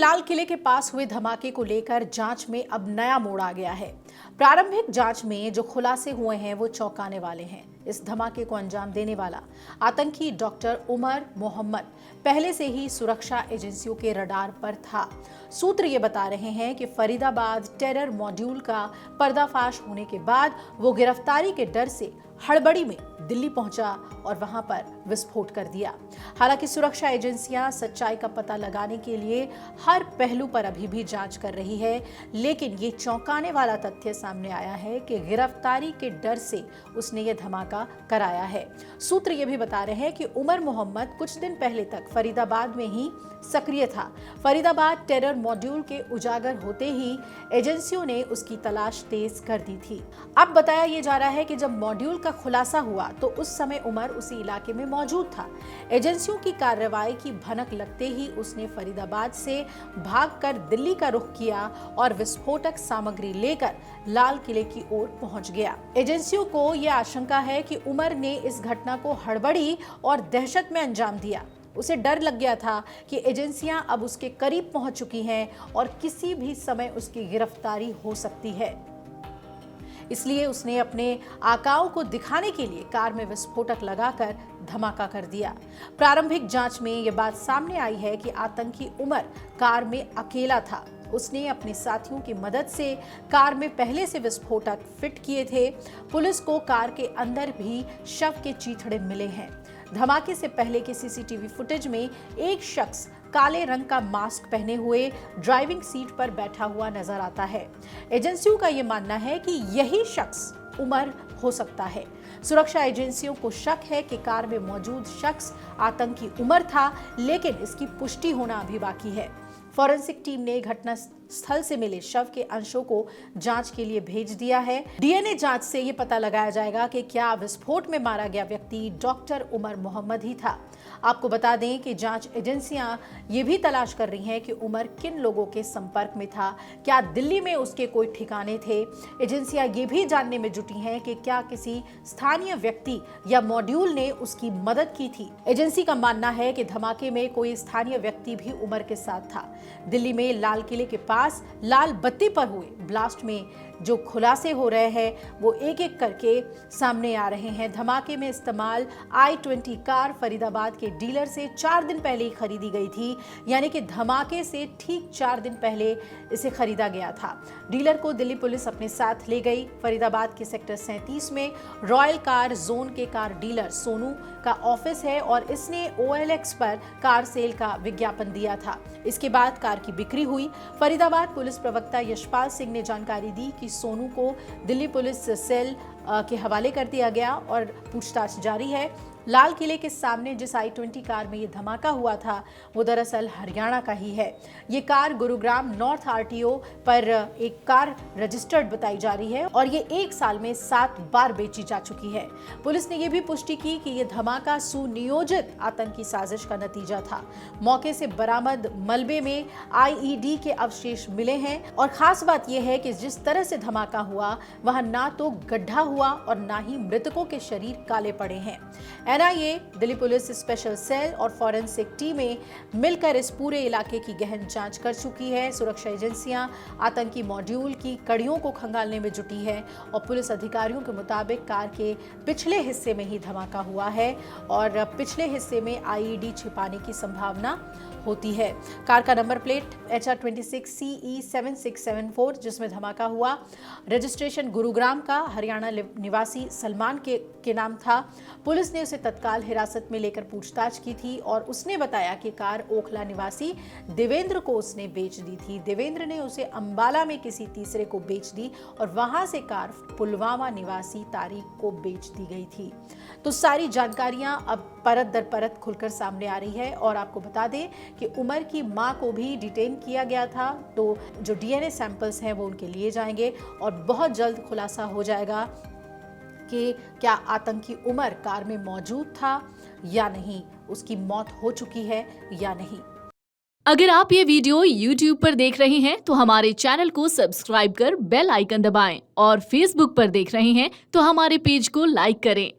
लाल किले के पास हुए धमाके को लेकर जांच में अब नया मोड़ आ गया है। प्रारंभिक जांच में जो खुलासे हुए हैं वो चौंकाने वाले हैं। इस धमाके को अंजाम देने वाला आतंकी डॉक्टर उमर मोहम्मद पहले से ही सुरक्षा एजेंसियों के रडार पर था। सूत्र ये बता रहे हैं कि फरीदाबाद टेरर मॉड्यूल का पर्दाफाश होने के बाद वो गिरफ्तारी के डर से हड़बड़ी में दिल्ली पहुंचा और वहां पर विस्फोट कर दिया। हालांकि सुरक्षा एजेंसियां सच्चाई का पता लगाने के लिए हर पहलू पर अभी भी जांच कर रही है, लेकिन ये चौंकाने वाला तथ्य सामने आया है कि गिरफ्तारी के डर से उसने ये धमाका कराया है। सूत्र ये भी बता रहे हैं कि उमर मोहम्मद कुछ दिन पहले तक फरीदाबाद में ही सक्रिय था। फरीदाबाद टेरर मॉड्यूल के उजागर होते ही एजेंसियों ने उसकी तलाश तेज कर दी थी। अब बताया ये जा रहा है कि जब मॉड्यूल का खुलासा हुआ तो उस समय उमर उसी इलाके में मौजूद था। एजेंसियों की कार्रवाई की भनक लगते ही उसने फरीदाबाद से भागकर दिल्ली का रुख किया और विस्फोटक सामग्री लेकर लाल किले की ओर पहुंच गया। एजेंसियों को यह आशंका है कि उमर ने इस घटना को हड़बड़ी और दहशत में अंजाम दिया। उसे डर लग गया था कि एजेंसियां अब उसके करीब पहुंच चुकी हैं और किसी भी समय उसकी गिरफ्तारी हो सकती है। इसलिए उसने अपने आकाओं को दिखाने के लिए कार में विस्फोटक लगाकर धमाका कर दिया। प्रारंभिक जांच में यह बात सामने आई है कि आतंकी उमर कार में अकेला था। उसने अपने साथियों की मदद से कार में पहले से विस्फोटक फिट किए थे। पुलिस को कार के अंदर भी शव के चीथड़े मिले हैं। धमाके से पहले के सीसीटीवी फुटेज में एक शख्स काले रंग का मास्क पहने हुए ड्राइविंग सीट पर बैठा हुआ नजर आता है। एजेंसियों का यह मानना है कि यही शख्स उमर हो सकता है। सुरक्षा एजेंसियों को शक है कि कार में मौजूद शख्स आतंकी उमर था, लेकिन इसकी पुष्टि होना अभी बाकी है। फॉरेंसिक टीम ने घटना स्थल से मिले शव के अंशों को जांच के लिए भेज दिया है। डीएनए जांच से यह पता लगाया जाएगा कि क्या विस्फोट में मारा गया व्यक्ति डॉक्टर उमर मोहम्मद ही था। आपको बता दें कि जांच एजेंसियां ये भी तलाश कर रही हैं कि उमर किन लोगों के संपर्क में था, क्या दिल्ली में उसके कोई ठिकाने थे। एजेंसियां ये भी जानने में जुटी हैं कि क्या किसी स्थानीय व्यक्ति या मॉड्यूल ने उसकी मदद की थी। एजेंसी का मानना है कि धमाके में कोई स्थानीय व्यक्ति भी उमर के साथ था। दिल्ली में लाल किले के पास लाल बत्ती पर हुए ब्लास्ट में जो खुलासे हो रहे हैं वो एक एक करके सामने आ रहे हैं। धमाके में इस्तेमाल i20 कार फरीदाबाद के डीलर से 4 दिन पहले ही खरीदी गई थी, यानी कि धमाके से ठीक 4 दिन पहले इसे खरीदा गया था। डीलर को दिल्ली पुलिस अपने साथ ले गई। फरीदाबाद के सेक्टर 37 में रॉयल कार जोन के कार डीलर सोनू का ऑफिस है और इसने OLX पर कार सेल का विज्ञापन दिया था। इसके बाद कार की बिक्री हुई। फरीदाबाद पुलिस प्रवक्ता यशपाल सिंह ने जानकारी दी कि सोनू को दिल्ली पुलिस सेल के हवाले कर दिया गया और पूछताछ जारी है। लाल किले के सामने जिस i20 कार में ये धमाका हुआ था वो दरअसल हरियाणा का ही है। ये कार गुरुग्राम नॉर्थ RTO पर एक कार रजिस्टर्ड बताई जा रही है और ये 1 साल में 7 बार बेची जा चुकी है। पुलिस ने ये भी पुष्टि की कि ये धमाका सुनियोजित आतंकी साजिश का नतीजा था। मौके से बरामद मलबे में IED के अवशेष मिले हैं और खास बात यह है कि जिस तरह से धमाका हुआ वहां ना तो गड्ढा हुआ और ना ही मृतकों के शरीर काले पड़े हैं। NIA, Delhi police special cell और फॉरेंसिक टीमें मिलकर इस पूरे इलाके की गहन जांच कर चुकी है। सुरक्षा एजेंसियां आतंकी मॉड्यूल की कड़ियों को खंगालने में जुटी है और पुलिस अधिकारियों के मुताबिक कार के पिछले हिस्से में ही धमाका हुआ है और पिछले हिस्से में IED छिपाने की संभावना होती है। कार का नंबर प्लेट HR26CE7674 जिसमें धमाका हुआ, रजिस्ट्रेशन गुरुग्राम का हरियाणा निवासी सलमान के नाम था। पुलिस ने उसे तत्काल हिरासत में लेकर पूछताछ की थी और उसने बताया कि कार ओखला निवासी देवेंद्र को उसने बेच दी थी। देवेंद्र ने उसे अंबाला में किसी तीसरे को बेच दी और वहां से कार पुलवामा निवासी तारिक को बेच दी गई थी। तो सारी जानकारियां अब परत दर परत खुलकर सामने आ रही है और आपको बता दें कि उमर की मां को भी डिटेन किया गया था। तो जो DNA सैंपल्स हैं वो उनके लिए जाएंगे और बहुत जल्द खुलासा हो जाएगा कि क्या आतंकी उमर कार में मौजूद था या नहीं, उसकी मौत हो चुकी है या नहीं। अगर आप ये वीडियो YouTube पर देख रहे हैं तो हमारे चैनल को सब्सक्राइब कर बेल आइकन दबाएं और Facebook पर देख रहे हैं तो हमारे पेज को लाइक करें।